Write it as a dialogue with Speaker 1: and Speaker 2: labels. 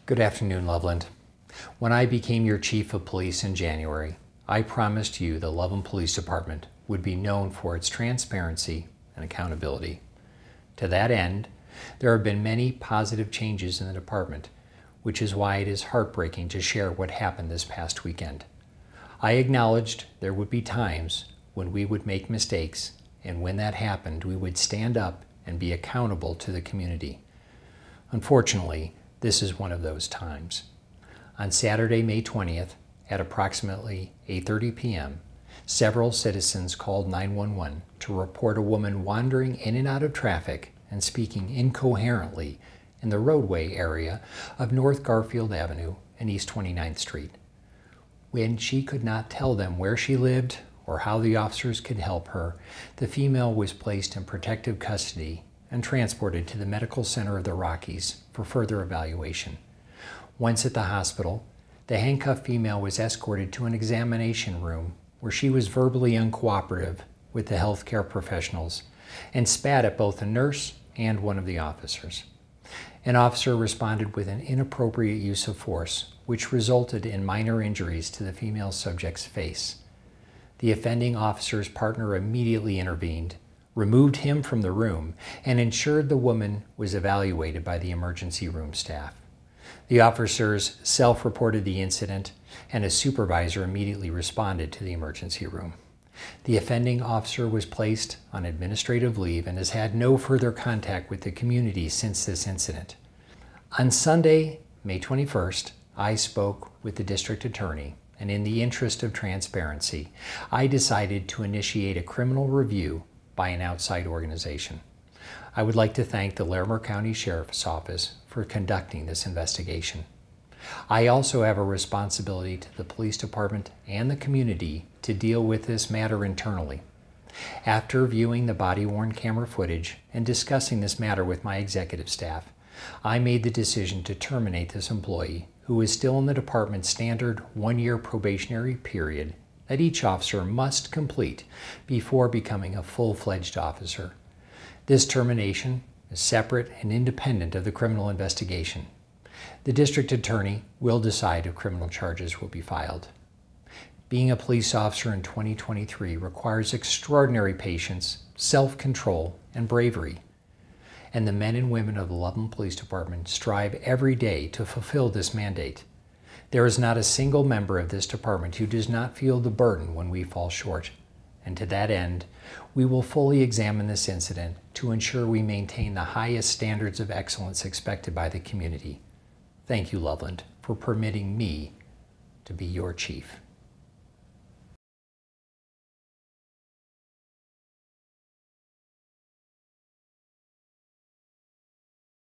Speaker 1: Good afternoon, Loveland. When I became your Chief of Police in January, I promised you the Loveland Police Department would be known for its transparency and accountability. To that end, there have been many positive changes in the department, which is why it is heartbreaking to share what happened this past weekend. I acknowledged there would be times when we would make mistakes, and when that happened, we would stand up and be accountable to the community. Unfortunately, this is one of those times. On Saturday, May 20th, at approximately 8:30 p.m., several citizens called 911 to report a woman wandering in and out of traffic and speaking incoherently in the roadway area of North Garfield Avenue and East 29th Street. When she could not tell them where she lived or how the officers could help her, the female was placed in protective custody and transported to the Medical Center of the Rockies for further evaluation. Once at the hospital, the handcuffed female was escorted to an examination room where she was verbally uncooperative with the healthcare professionals and spat at both a nurse and one of the officers. An officer responded with an inappropriate use of force, which resulted in minor injuries to the female subject's face. The offending officer's partner immediately intervened, removed him from the room, and ensured the woman was evaluated by the emergency room staff. The officers self-reported the incident, and a supervisor immediately responded to the emergency room. The offending officer was placed on administrative leave and has had no further contact with the community since this incident. On Sunday, May 21st, I spoke with the district attorney, and in the interest of transparency, I decided to initiate a criminal review by an outside organization. I would like to thank the Larimer County Sheriff's Office for conducting this investigation. I also have a responsibility to the police department and the community to deal with this matter internally. After viewing the body-worn camera footage and discussing this matter with my executive staff, I made the decision to terminate this employee who is still in the department's standard one-year probationary period that each officer must complete before becoming a full-fledged officer. This termination is separate and independent of the criminal investigation. The district attorney will decide if criminal charges will be filed. Being a police officer in 2023 requires extraordinary patience, self-control, and bravery. And the men and women of the Loveland Police Department strive every day to fulfill this mandate. There is not a single member of this department who does not feel the burden when we fall short. And to that end, we will fully examine this incident to ensure we maintain the highest standards of excellence expected by the community. Thank you, Loveland, for permitting me to be your chief.